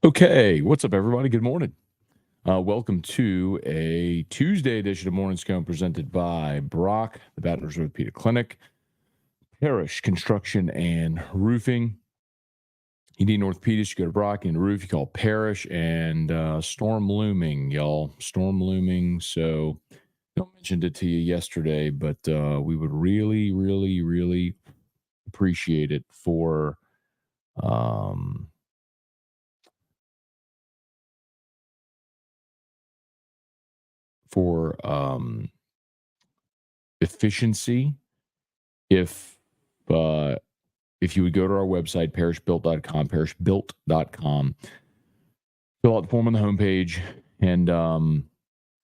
Okay, what's up, everybody? Good morning. Welcome to a Tuesday edition of Morning Scone presented by Brock, the Baton Rouge Orthopedic Clinic, Parrish Construction and Roofing. You need an orthopedist, you go to Brock. You need a roof, you call Parrish, and storm looming, y'all. Storm looming. So I mentioned it to you yesterday, but we would really, really, really appreciate it for efficiency if you would go to our website, parishbuilt.com, fill out the form on the homepage, and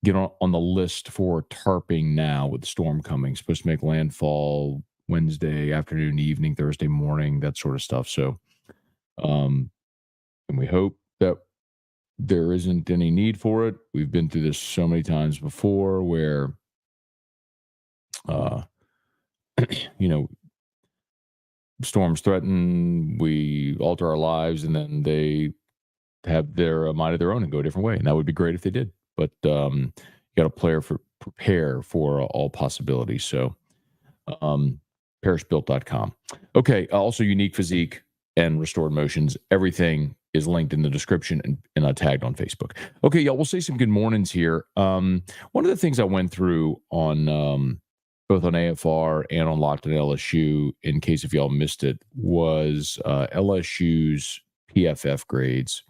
get on the list for tarping now with the storm coming. Supposed to make landfall Wednesday afternoon, evening, Thursday morning, that sort of stuff. So, and we hope that there isn't any need for it. We've been through this so many times before where, storms threaten, we alter our lives, and then they have their mind of their own and go a different way. And that would be great if they did. But you got to prepare for all possibilities. So parishbuilt.com. Okay. Also, Unique Physique and Restored Motions. Everything is linked in the description and tagged on Facebook. Okay, y'all, we'll say some good mornings here. One of the things I went through on both on AFR and on Locked on LSU, in case if y'all missed it, was LSU's PFF grades.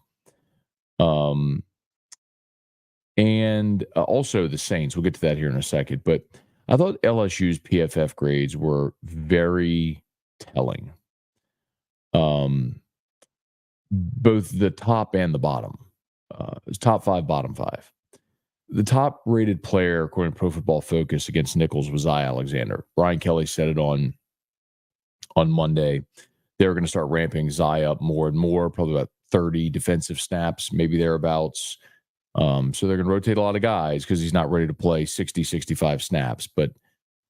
And also the Saints. We'll get to that here in a second. But I thought LSU's PFF grades were very telling. Both the top and the bottom. Top five, bottom five. The top rated player, according to Pro Football Focus, against Nichols was Zy Alexander. Brian Kelly said it on Monday. They were going to start ramping Zy up more and more, probably about 30 defensive snaps, maybe thereabouts. So they're going to rotate a lot of guys because he's not ready to play 60, 65 snaps, but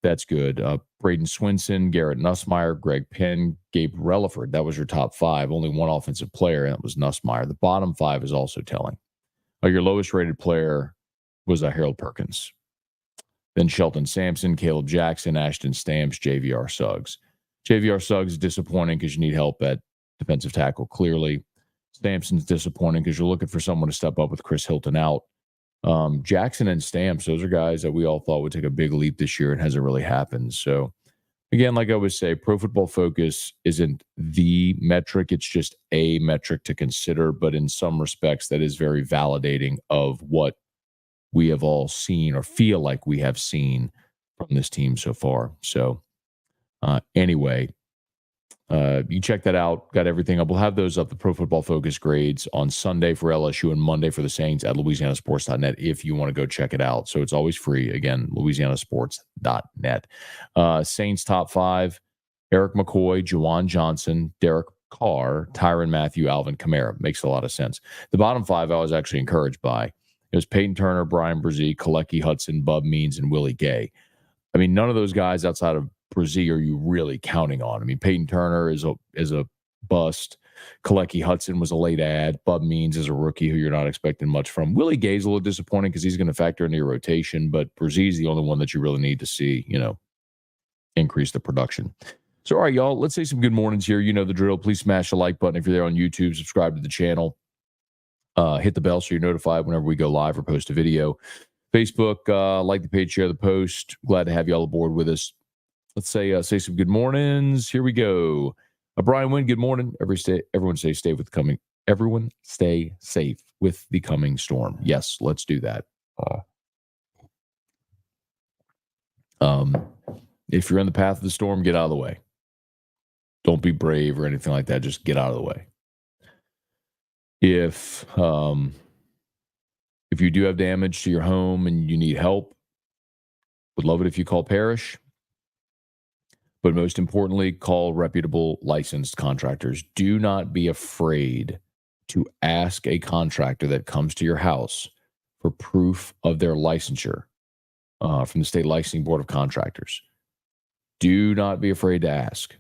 that's good. Braden Swinson, Garrett Nussmeier, Greg Penn, Gabe Relaford. That was your top five. Only one offensive player, and that was Nussmeier. The bottom five is also telling. Your lowest rated player was Harold Perkins. Then Shelton Sampson, Caleb Jackson, Ashton Stamps, JVR Suggs. JVR Suggs is disappointing because you need help at defensive tackle, clearly. Stampson's disappointing because you're looking for someone to step up with Chris Hilton out. Jackson and Stamps, those are guys that we all thought would take a big leap this year and hasn't really happened. So, again, like I always say, Pro Football Focus isn't the metric. It's just a metric to consider. But in some respects, that is very validating of what we have all seen or feel like we have seen from this team so far. So anyway, you check that out. Got everything up. We'll have those up, the Pro Football Focus grades, on Sunday for LSU and Monday for the Saints at louisianasports.net if you want to go check it out. So it's always free. Again, louisianasports.net. Saints top five: Eric McCoy, Juwan Johnson, Derek Carr, Tyrann Mathieu, Alvin Kamara. Makes a lot of sense. The bottom five I was actually encouraged by. It was Peyton Turner, Brian Brzee, Kalecki Hudson, Bub Means, and Willie Gay. I mean, none of those guys outside of Brzee are you really counting on. I mean, Peyton Turner is a bust. Kalecki Hudson was a late ad. Bub Means is a rookie who you're not expecting much from. Willie Gay's a little disappointing because he's going to factor into your rotation, but Brzee's the only one that you really need to see, increase the production. So, all right, y'all, let's say some good mornings here. You know the drill. Please smash the like button if you're there on YouTube. Subscribe to the channel. Hit the bell so you're notified whenever we go live or post a video. Facebook, like the page, share the post. Glad to have you all aboard with us. Let's say some good mornings. Here we go. Brian Wynn, good morning. Everyone stay safe with the coming. Everyone stay safe with the coming storm. Yes, let's do that. If you're in the path of the storm, get out of the way. Don't be brave or anything like that. Just get out of the way. If you do have damage to your home and you need help, would love it if you call Parrish. But most importantly, call reputable licensed contractors. Do not be afraid to ask a contractor that comes to your house for proof of their licensure from the State Licensing Board of Contractors. Do not be afraid to ask.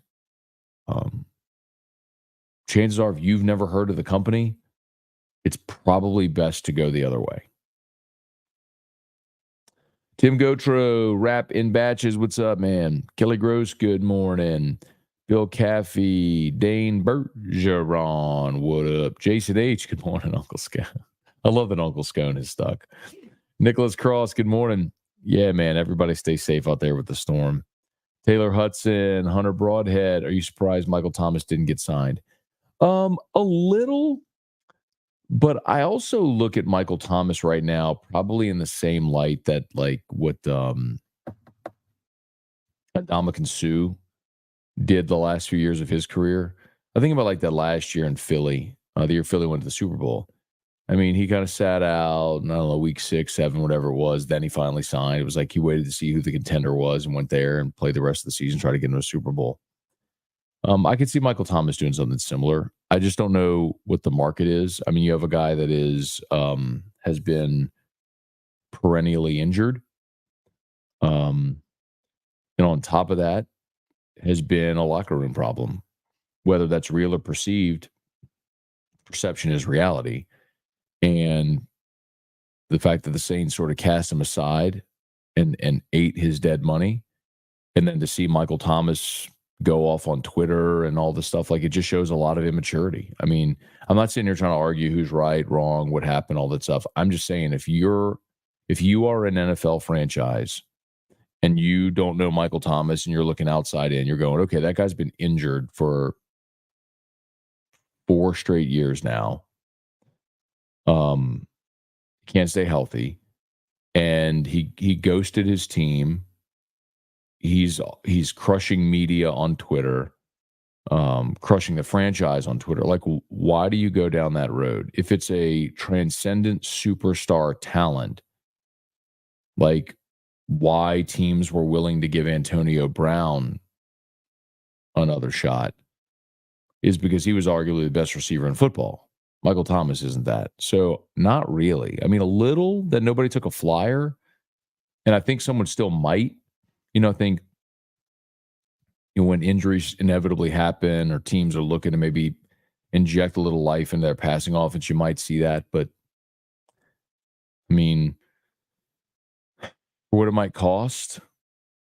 Chances are, if you've never heard of the company, it's probably best to go the other way. Tim Gotro, rap in batches. What's up, man? Kelly Gross, good morning. Bill Caffey, Dane Bergeron, what up? Jason H, good morning, Uncle Scone. I love that Uncle Scone is stuck. Nicholas Cross, good morning. Yeah, man, everybody stay safe out there with the storm. Taylor Hudson, Hunter Broadhead, are you surprised Michael Thomas didn't get signed? A little, but I also look at Michael Thomas right now probably in the same light that like what Ndamukong Suh did the last few years of his career. I think about like that last year in Philly, the year Philly went to the Super Bowl. I mean, he kind of sat out, I don't know, week 6, 7, whatever it was. Then he finally signed. It was like he waited to see who the contender was and went there and played the rest of the season, try to get into a Super Bowl. I could see Michael Thomas doing something similar. I just don't know what the market is. I mean, you have a guy that is has been perennially injured. And on top of that, has been a locker room problem. Whether that's real or perceived, perception is reality. And the fact that the Saints sort of cast him aside and ate his dead money, and then to see Michael Thomas go off on Twitter and all this stuff, like it just shows a lot of immaturity. I mean, I'm not sitting here trying to argue who's right, wrong, what happened, all that stuff. I'm just saying if you are an NFL franchise and you don't know Michael Thomas and you're looking outside in, you're going, okay, that guy's been injured for 4 straight years now. Can't stay healthy. And he ghosted his team. He's crushing media on Twitter, crushing the franchise on Twitter. Like, why do you go down that road? If it's a transcendent superstar talent, like why teams were willing to give Antonio Brown another shot is because he was arguably the best receiver in football. Michael Thomas isn't that. So not really. I mean, a little that nobody took a flyer, and I think someone still might. I think when injuries inevitably happen or teams are looking to maybe inject a little life into their passing offense, you might see that. But, I mean, for what it might cost,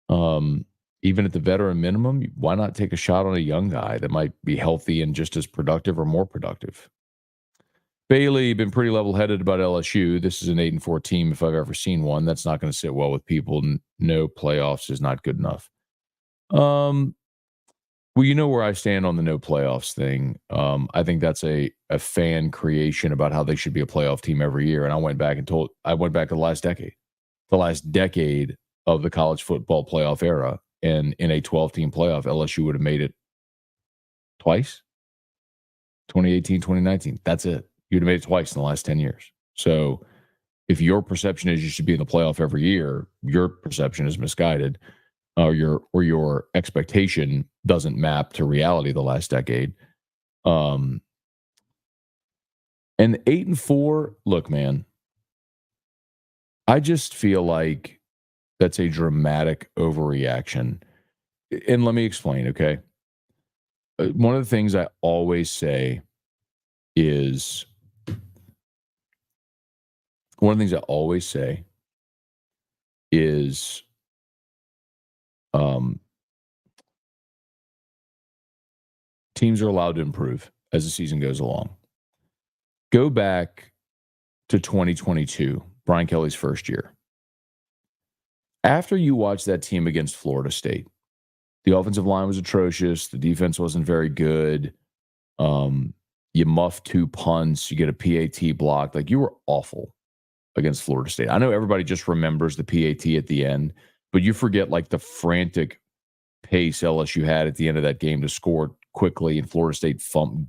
even at the veteran minimum, why not take a shot on a young guy that might be healthy and just as productive or more productive? Bailey, been pretty level-headed about LSU. This is an 8-4 team if I've ever seen one. That's not going to sit well with people. No playoffs is not good enough. Well, you know where I stand on the no playoffs thing. I think that's a fan creation about how they should be a playoff team every year. And I went back to the last decade of the college football playoff era. And in a 12-team playoff, LSU would have made it twice. 2018, 2019. That's it. You'd have made it twice in the last 10 years. So if your perception is you should be in the playoff every year, your perception is misguided. Or your expectation doesn't map to reality the last decade. And 8-4, look, man, I just feel like that's a dramatic overreaction. And let me explain, okay? One of the things I always say is teams are allowed to improve as the season goes along. Go back to 2022, Brian Kelly's first year. After you watch that team against Florida State, the offensive line was atrocious. The defense wasn't very good. You muff 2 punts. You get a PAT block. Like, you were awful against Florida State. I know everybody just remembers the PAT at the end, but you forget like the frantic pace LSU had at the end of that game to score quickly, and Florida State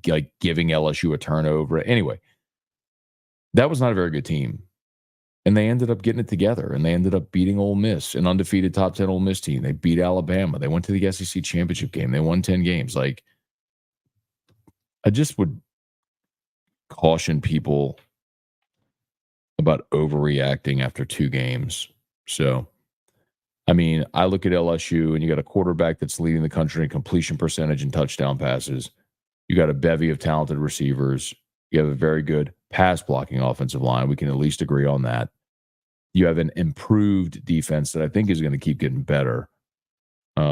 like giving LSU a turnover. Anyway, that was not a very good team. And they ended up getting it together, and they ended up beating Ole Miss, an undefeated top 10 Ole Miss team. They beat Alabama. They went to the SEC championship game. They won 10 games. Like, I just would caution people about overreacting after 2 games. So, I mean, I look at LSU, and you got a quarterback that's leading the country in completion percentage and touchdown passes. You got a bevy of talented receivers. You have a very good pass blocking offensive line. We can at least agree on that. You have an improved defense that I think is going to keep getting better. I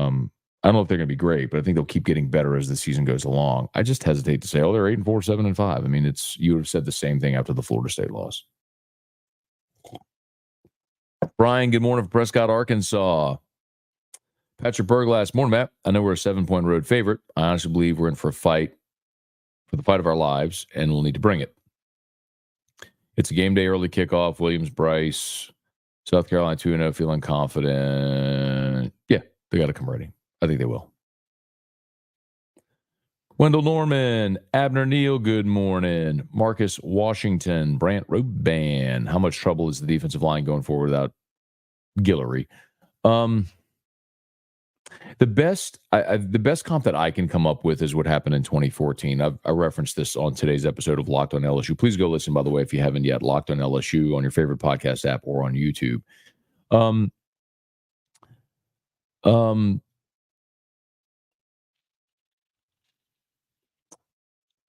don't know if they're going to be great, but I think they'll keep getting better as the season goes along. I just hesitate to say, oh, they're 8-4, 7-5. I mean, you would have said the same thing after the Florida State loss. Brian, good morning from Prescott, Arkansas. Patrick Berglass, morning, Matt. I know we're a 7-point road favorite. I honestly believe we're in for the fight of our lives, and we'll need to bring it. It's a game day early kickoff. Williams, Bryce, South Carolina 2-0, feeling confident. Yeah, they got to come ready. I think they will. Wendell Norman, Abner Neal, good morning. Marcus Washington, Brant Roban. How much trouble is the defensive line going forward without Guillory? The best comp that I can come up with is what happened in 2014. I referenced this on today's episode of Locked on LSU. Please go listen, by the way, if you haven't yet. Locked on LSU on your favorite podcast app or on YouTube.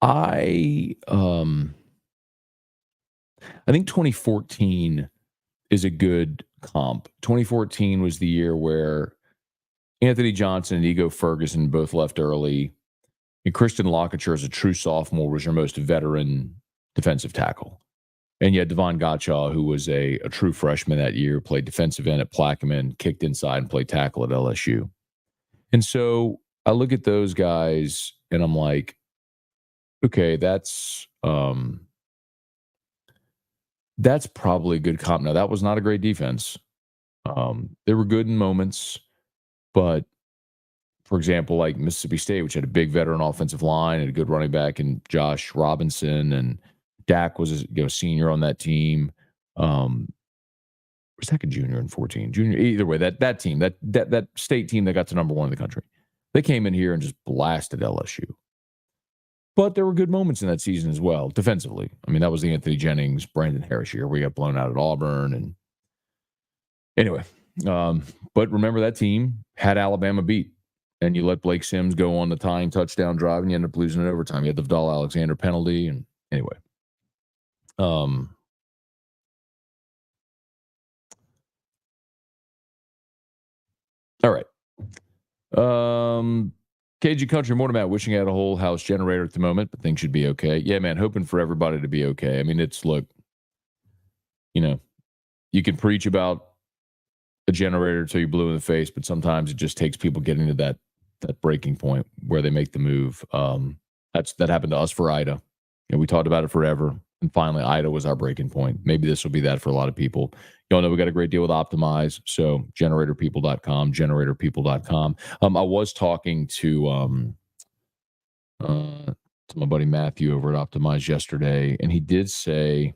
I think 2014 is a good comp. 2014 was the year where Anthony Johnson and Ego Ferguson both left early, and Christian Lockacher, as a true sophomore, was your most veteran defensive tackle. And you had Devon Gottschall, who was a true freshman that year, played defensive end at Plaquemine, kicked inside, and played tackle at LSU. And so I look at those guys, and I'm like, okay, that's probably a good comp. Now, that was not a great defense. They were good in moments, but for example, like Mississippi State, which had a big veteran offensive line and a good running back in Josh Robinson, and Dak was a senior on that team. Was Dak a junior in 14? Junior, either way, that team, that state team that got to number 1 in the country, they came in here and just blasted LSU. But there were good moments in that season as well, defensively. I mean, that was the Anthony Jennings, Brandon Harris year where he got blown out at Auburn. And anyway, but remember that team had Alabama beat. And you let Blake Sims go on the tying touchdown drive, and you end up losing in overtime. You had the Vidal Alexander penalty. And anyway. All right. KG Country, morning, Matt. Wishing I had a whole house generator at the moment, but things should be okay. Yeah, man, hoping for everybody to be okay. I mean, look, you can preach about a generator till you're blue in the face, but sometimes it just takes people getting to that breaking point where they make the move. That happened to us for Ida. We talked about it forever, and finally Ida was our breaking point. Maybe this will be that for a lot of people. Y'all know we got a great deal with Optimize, so generatorpeople.com. I was talking to my buddy Matthew over at Optimize yesterday, and he did say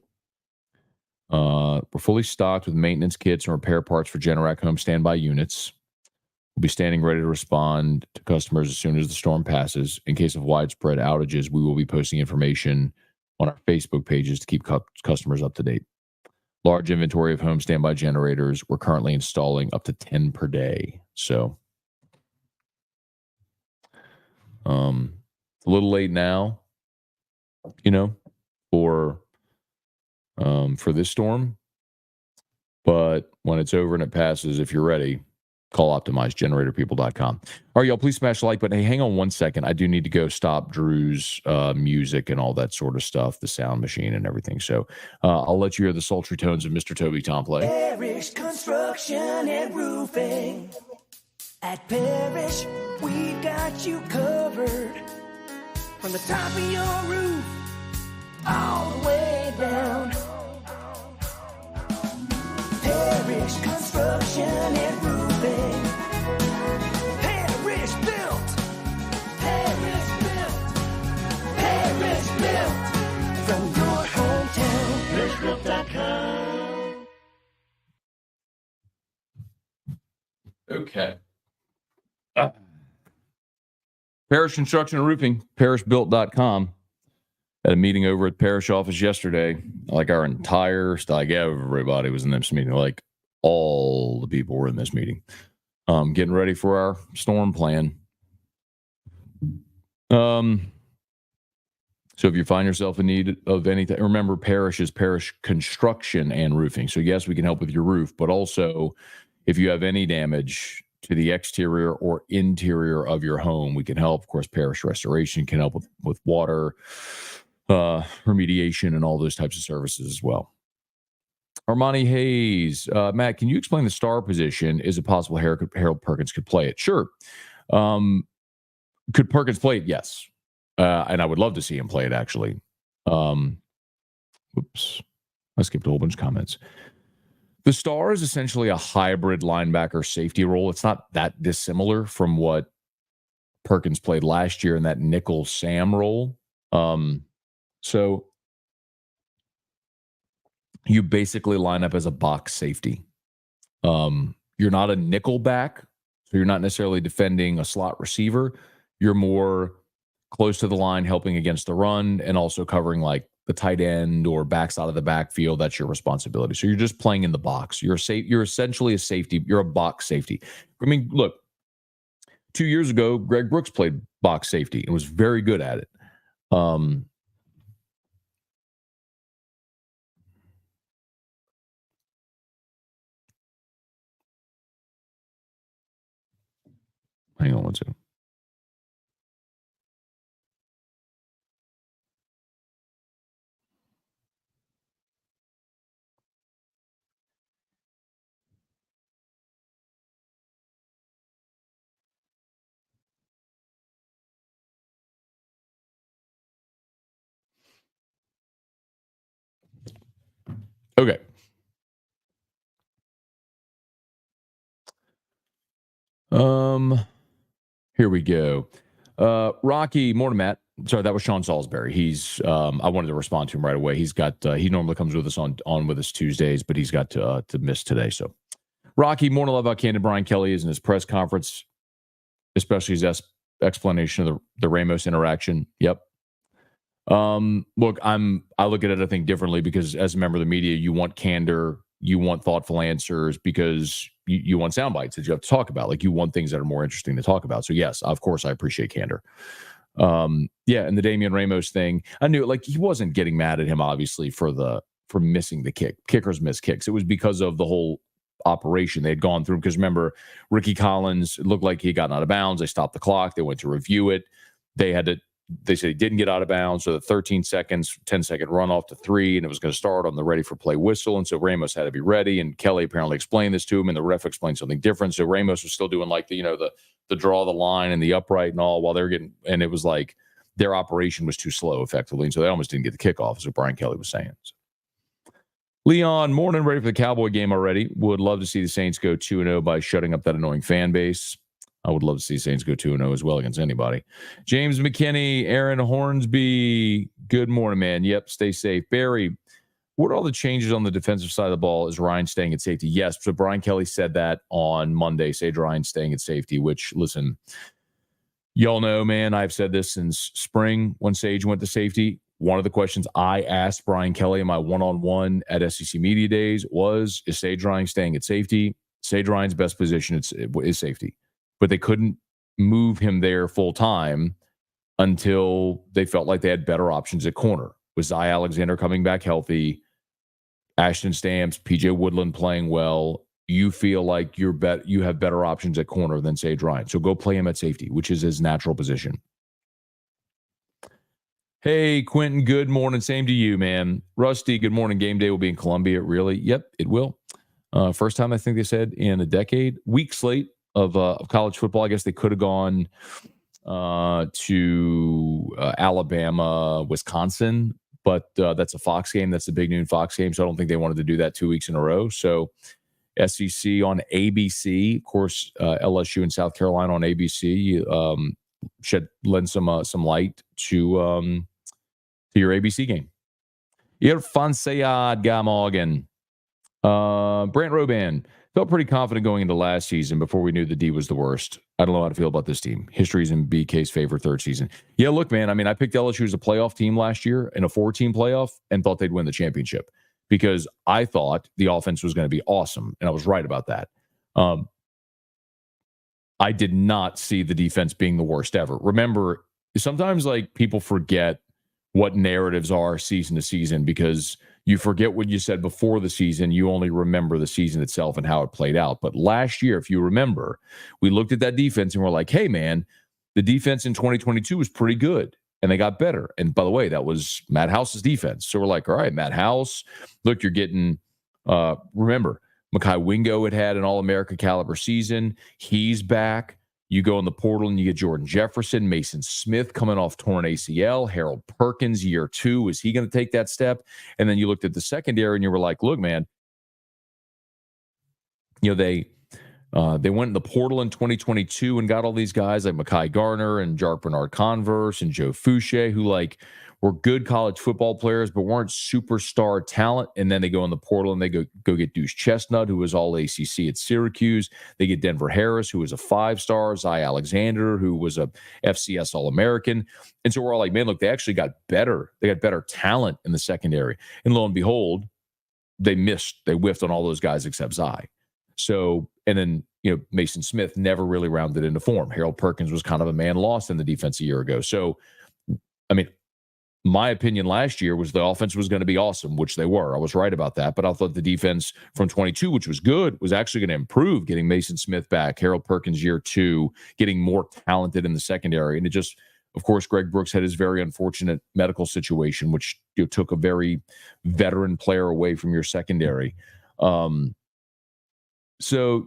we're fully stocked with maintenance kits and repair parts for Generac home standby units. We'll be standing ready to respond to customers as soon as the storm passes. In case of widespread outages, we will be posting information on our Facebook pages to keep customers up to date. Large inventory of home standby generators. We're currently installing up to 10 per day. So a little late now, for this storm. But when it's over and it passes, if you're ready, call Optimize, generatorpeople.com. All right, y'all, please smash the like button. Hey, hang on one second. I do need to go stop Drew's music and all that sort of stuff, the sound machine and everything. So I'll let you hear the sultry tones of Mr. Toby Tomplay. Parish Construction and Roofing. At Parish, we've got you covered. From the top of your roof, all the way down. Parish Construction and Roofing. Parish Built. Parish Built. Parish Built. From your hometown. ParishBuilt.com. Okay. Parish Construction and Roofing, ParishBuilt.com. Had a meeting over at Parish office yesterday. Like our entire staff, everybody was in this meeting. Like all the people were in this meeting, getting ready for our storm plan. So if you find yourself in need of anything, remember Parish is Parish Construction and Roofing. So yes, we can help with your roof, but also if you have any damage to the exterior or interior of your home, we can help. Of course, Parish Restoration can help with water remediation and all those types of services as well. Armani Hayes, Matt, can you explain the star position? Is it possible Harold Perkins could play it? Sure. Could Perkins play it? Yes. And I would love to see him play it, actually. Oops. I skipped a whole bunch of comments. The star is essentially a hybrid linebacker safety role. It's not that dissimilar from what Perkins played last year in that nickel Sam role. So you basically line up as a box safety. You're not a nickel back, so you're not necessarily defending a slot receiver. You're more close to the line, helping against the run, and also covering like the tight end or backs out of the backfield. That's your responsibility. So you're just playing in the box. You're essentially a safety. You're a box safety. I mean, look, 2 years ago, Greg Brooks played box safety and was very good at it. Hang on one second. Okay. Here we go. Rocky, morning, Matt. Sorry, that was Sean Salisbury. He's I wanted to respond to him right away. He's got he normally comes with us on with us Tuesdays, but he's got to miss today. So Rocky, more to love how candid Brian Kelly is in his press conference, especially his explanation of the Ramos interaction. Yep. Look, I look at it, I think, differently because as a member of the media, you want candor, you want thoughtful answers because you want sound bites that you have to talk about. Like you want things that are more interesting to talk about. So yes, of course, I appreciate candor. Yeah, and the Damian Ramos thing, I knew like he wasn't getting mad at him obviously for missing the kick. Kickers miss kicks. It was because of the whole operation they had gone through. Because remember, Ricky Collins, it looked like he got out of bounds. They stopped the clock. They went to review it. They said he didn't get out of bounds. So the 13 seconds, 10-second run off to 3, and it was going to start on the ready for play whistle. And so Ramos had to be ready. And Kelly apparently explained this to him, and the ref explained something different. So Ramos was still doing like the draw the line and the upright and all while they're getting, and it was like their operation was too slow effectively. And so they almost didn't get the kickoff, is what Brian Kelly was saying. So. Leon, morning, ready for the Cowboy game already. Would love to see the Saints go 2-0 by shutting up that annoying fan base. I would love to see Saints go 2-0 as well against anybody. James McKinney, Aaron Hornsby, good morning, man. Yep, stay safe. Barry, what are all the changes on the defensive side of the ball? Is Ryan staying at safety? Yes, so Brian Kelly said that on Monday, Sage Ryan staying at safety, which, listen, y'all know, man, I've said this since spring when Sage went to safety. One of the questions I asked Brian Kelly in my one-on-one at SEC Media Days was, is Sage Ryan staying at safety? Sage Ryan's best position is safety. But they couldn't move him there full time until they felt like they had better options at corner. With Zy Alexander coming back healthy, Ashton Stamps, PJ Woodland playing well, you feel like you have better options at corner than Sage Ryan. So go play him at safety, which is his natural position. Hey, Quentin, good morning. Same to you, man. Rusty, good morning. Game day will be in Columbia. Really? Yep, it will. First time I think they said in a decade. Week slate of college football. I guess they could have gone to Alabama, Wisconsin, but that's a Fox game. That's the big noon Fox game. So I don't think they wanted to do that 2 weeks in a row. So SEC on ABC, of course, LSU and South Carolina on ABC lend some light to your ABC game. Irfan Sayad Gamogan. Brant Roban. Felt pretty confident going into last season before we knew the D was the worst. I don't know how to feel about this team. History's in BK's favor third season. Yeah, look, man, I mean, I picked LSU as a playoff team last year in a 4-team playoff and thought they'd win the championship because I thought the offense was going to be awesome, and I was right about that. I did not see the defense being the worst ever. Remember, sometimes like people forget what narratives are season to season, because you forget what you said before the season. You only remember the season itself and how it played out. But last year, if you remember, we looked at that defense and we're like, hey, man, the defense in 2022 was pretty good and they got better. And by the way, that was Matt House's defense. So we're like, all right, Matt House, look, you're getting, remember, Mekhi Wingo had an All-America caliber season. He's back. You go in the portal and you get Jordan Jefferson, Mason Smith coming off torn ACL, Harold Perkins, year 2. Is he going to take that step? And then you looked at the secondary and you were like, look, man, they went in the portal in 2022 and got all these guys like Mekhi Garner and Jark Bernard-Converse and Joe Fouché, who were good college football players, but weren't superstar talent. And then they go in the portal and they go get Deuce Chestnut, who was all ACC at Syracuse. They get Denver Harris, who was a 5-star, Zy Alexander, who was a FCS All-American. And so we're all like, man, look, they actually got better. They got better talent in the secondary. And lo and behold, they whiffed on all those guys except Zy. So, and then, Mason Smith never really rounded into form. Harold Perkins was kind of a man lost in the defense a year ago. So, I mean, my opinion last year was the offense was going to be awesome, which they were. I was right about that. But I thought the defense from 22, which was good, was actually going to improve, getting Mason Smith back, Harold Perkins year 2, getting more talented in the secondary. And it just, of course, Greg Brooks had his very unfortunate medical situation, which took a very veteran player away from your secondary. So,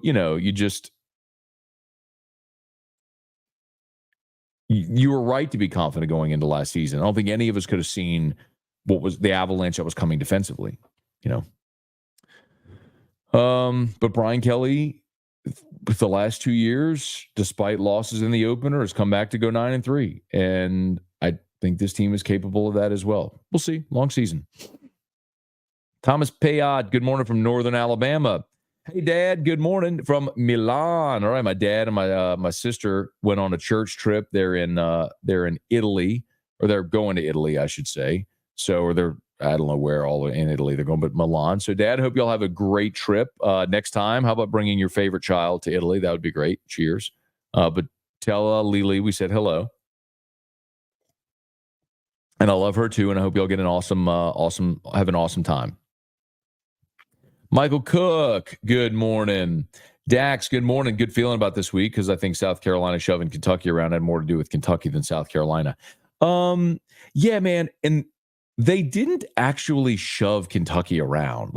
you were right to be confident going into last season. I don't think any of us could have seen what was the avalanche that was coming defensively, But Brian Kelly, with the last 2 years, despite losses in the opener, has come back to go 9-3. And I think this team is capable of that as well. We'll see. Long season. Thomas Payot, good morning from Northern Alabama. Hey, Dad, good morning from Milan. All right, my dad and my sister went on a church trip. They're in Italy, or they're going to Italy, I should say. So, or they're, I don't know where all in Italy they're going, but Milan. So, Dad, hope y'all have a great trip. Next time, how about bringing your favorite child to Italy? That would be great. Cheers. But tell Lily we said hello. And I love her too, and I hope y'all get an have an awesome time. Michael Cook, good morning. Dax, good morning. Good feeling about this week, because I think South Carolina shoving Kentucky around had more to do with Kentucky than South Carolina. Yeah, man. And they didn't actually shove Kentucky around.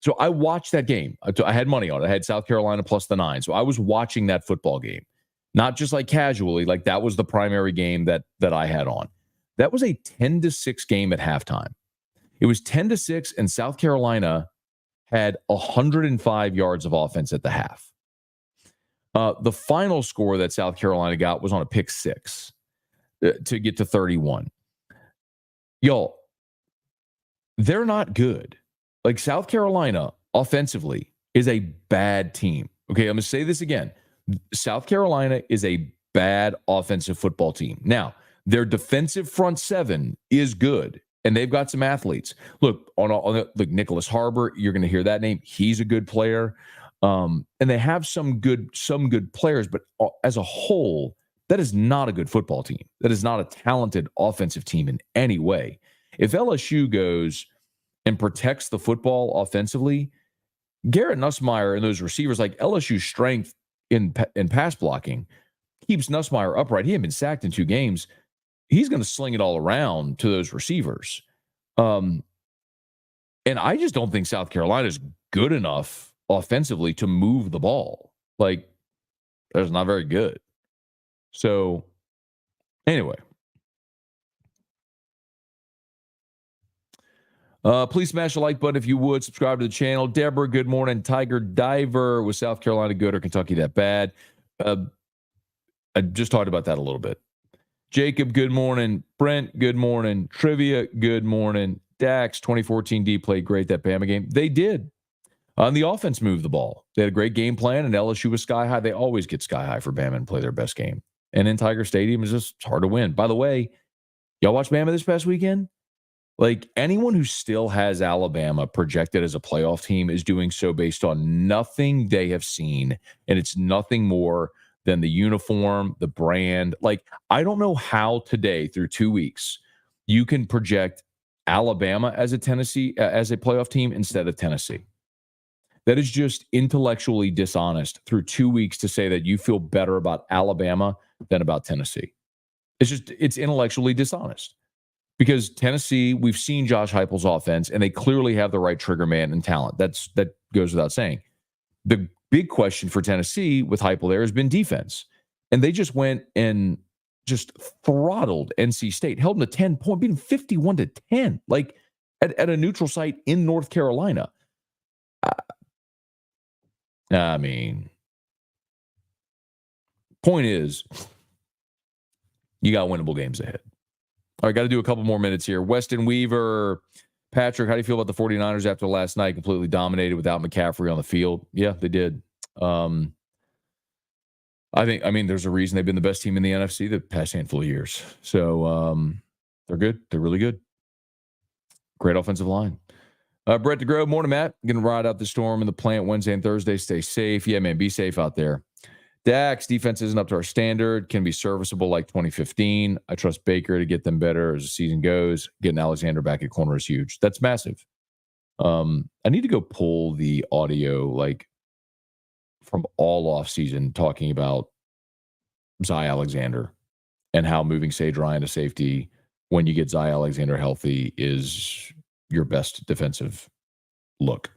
So I watched that game. I had money on it. I had South Carolina plus the 9. So I was watching that football game, not just casually. That was the primary game that I had on. That was a 10-6 game at halftime. It was 10-6, and South Carolina had 105 yards of offense at the half. The final score that South Carolina got was on a pick 6 to get to 31. Y'all, they're not good. South Carolina offensively is a bad team. Okay, I'm going to say this again. South Carolina is a bad offensive football team. Now, their defensive front 7 is good. And they've got some athletes. Look, look, Nicholas Harbor, you're going to hear that name. He's a good player. And they have some good players, but as a whole, that is not a good football team. That is not a talented offensive team in any way. If LSU goes and protects the football offensively, Garrett Nussmeier and those receivers, LSU's strength in pass blocking keeps Nussmeier upright. He hadn't been sacked in 2 games. He's going to sling it all around to those receivers. And I just don't think South Carolina is good enough offensively to move the ball. That's not very good. So, anyway. Please smash the like button if you would. Subscribe to the channel. Deborah, good morning. Tiger Diver, was South Carolina good or Kentucky that bad? I just talked about that a little bit. Jacob, good morning. Brent, good morning. Trivia, good morning. Dax, 2014 D played great that Bama game. They did. On the offense, moved the ball. They had a great game plan, and LSU was sky high. They always get sky high for Bama and play their best game. And in Tiger Stadium, it's hard to win. By the way, y'all watch Bama this past weekend? Anyone who still has Alabama projected as a playoff team is doing so based on nothing they have seen, and it's nothing more than the uniform, the brand. I don't know how today, through 2 weeks, you can project Alabama as a playoff team instead of Tennessee. That is just intellectually dishonest through 2 weeks to say that you feel better about Alabama than about Tennessee. It's intellectually dishonest because Tennessee, we've seen Josh Heupel's offense and they clearly have the right trigger man and talent. That goes without saying. The big question for Tennessee with Heupel there has been defense. And they just went and just throttled NC State, held them to 10 points, beat them 51-10, like at a neutral site in North Carolina. I mean, point is, you got winnable games ahead. All right, got to do a couple more minutes here. Weston Weaver, Patrick, how do you feel about the 49ers after last night? Completely dominated without McCaffrey on the field. Yeah, they did. I mean, there's a reason they've been the best team in the NFC the past handful of years. So they're good. They're really good. Great offensive line. Brett DeGrove, morning, Matt. Going to ride out the storm in the plant Wednesday and Thursday. Stay safe. Yeah, man, be safe out there. Dax, defense isn't up to our standard. Can be serviceable like 2015. I trust Baker to get them better as the season goes. Getting Alexander back at corner is huge. That's massive. I need to go pull the audio like from all off season talking about Zy Alexander and how moving Sage Ryan to safety when you get Zy Alexander healthy is your best defensive look.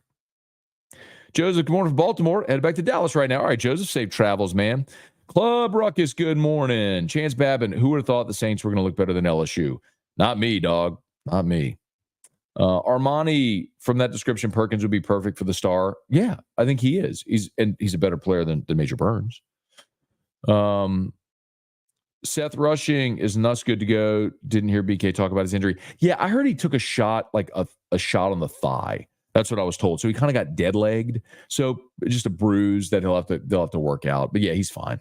Joseph, good morning from Baltimore. Headed back to Dallas right now. All right, Joseph, safe travels, man. Club Ruckus, good morning. Chance Babin, who would have thought the Saints were going to look better than LSU? Not me, dog. Not me. Armani, from that description, Perkins would be perfect for the star. Yeah, I think he is. He's a better player than Major Burns. Seth Rushing is nuts good to go. Didn't hear BK talk about his injury. Yeah, I heard he took a shot, like a shot on the thigh. That's what I was told. So he kind of got dead legged. So just a bruise that they'll have to work out. But yeah, he's fine.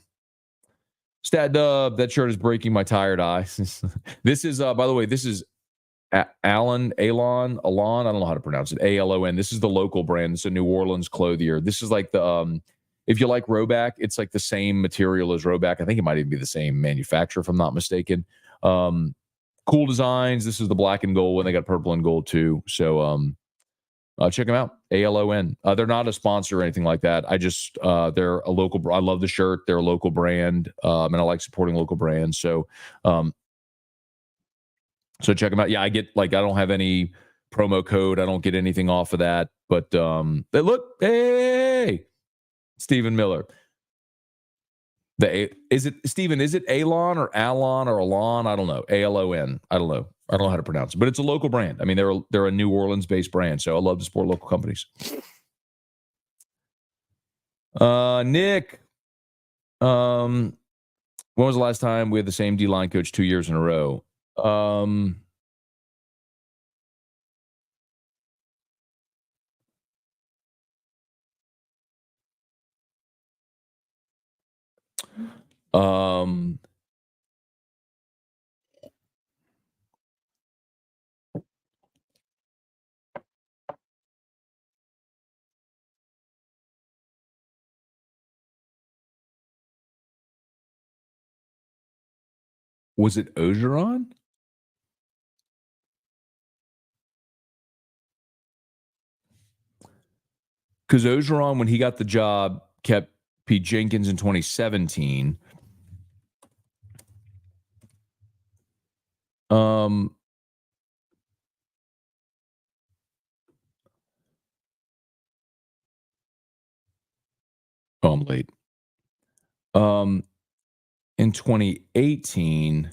Stat Dub, that shirt is breaking my tired eyes. This is, by the way, this is Alon. I don't know how to pronounce it. ALON. This is the local brand. It's a New Orleans clothier. This is like the if you like Roback, it's like the same material as Roback. I think it might even be the same manufacturer, if I'm not mistaken. Cool designs. This is the black and gold one. They got purple and gold too. So check them out. ALON. They're not a sponsor or anything like that. I just they're a local. I love the shirt. They're a local brand, and I like supporting local brands. So check them out. Yeah, I don't have any promo code. I don't get anything off of that. But they look. Hey, Stephen Miller. Is it Alon or Alon or Alon? I don't know. ALON. I don't know. I don't know how to pronounce it, but it's a local brand. I mean, they're a New Orleans-based brand, so I love to support local companies. Nick, when was the last time we had the same D-line coach 2 years in a row? Was it Ogeron? Because Ogeron, when he got the job, kept Pete Jenkins in 2017. Oh, I'm late. In 2018,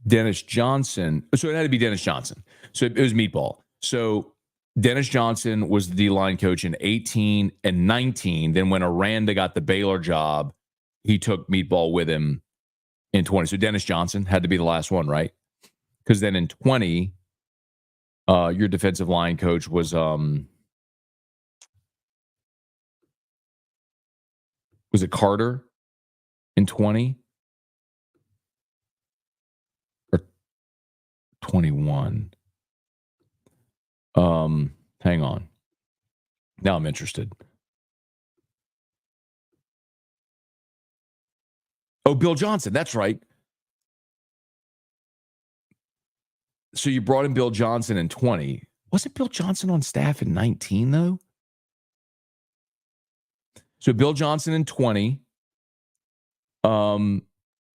Dennis Johnson. So it had to be Dennis Johnson. So it was Meatball. So Dennis Johnson was the D-line coach in 18 and 19. Then when Aranda got the Baylor job, he took Meatball with him in 20. So Dennis Johnson had to be the last one, right? Because then in 20, your defensive line coach was it Carter in 20 or 21? Hang on. Now I'm interested. Oh, Bill Johnson. That's right. So you brought in Bill Johnson in 20. Wasn't Bill Johnson on staff in 19, though? So Bill Johnson in 20.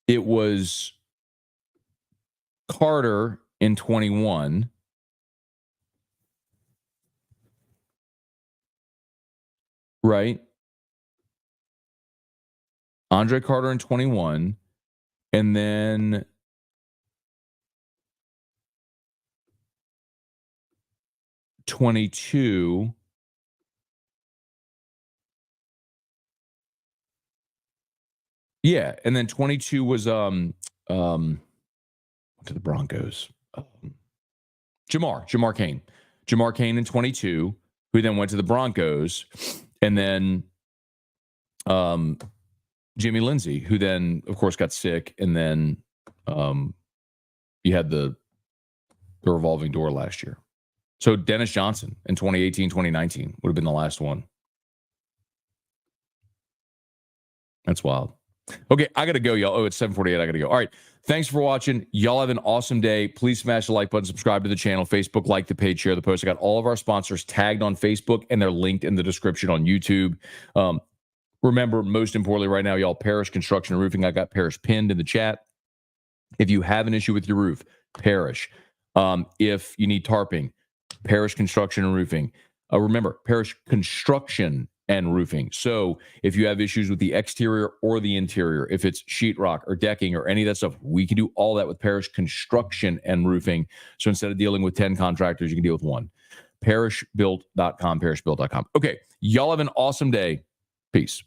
It was Carter in 21. Right? Andre Carter in 21. And then '22. Yeah, and then 22 was to the Broncos. Jamar Cain in 22, who then went to the Broncos, and then Jimmy Lindsey, who then of course got sick, and then you had the revolving door last year. So Dennis Johnson in 2018, 2019 would have been the last one. That's wild. Okay, I got to go, y'all. Oh, it's 7:48. I got to go. All right. Thanks for watching. Y'all have an awesome day. Please smash the like button, subscribe to the channel, Facebook, like the page, share the post. I got all of our sponsors tagged on Facebook, and they're linked in the description on YouTube. Remember, most importantly right now, y'all, Parrish Construction and Roofing. I got Parrish pinned in the chat. If you have an issue with your roof, Parrish. If you need tarping, Parrish Construction and Roofing. Remember, Parrish Construction and Roofing. So if you have issues with the exterior or the interior, if it's sheetrock or decking or any of that stuff, we can do all that with Parrish Construction and Roofing. So instead of dealing with 10 contractors, you can deal with one. parrishbuilt.com, parrishbuilt.com. Okay, y'all have an awesome day. Peace.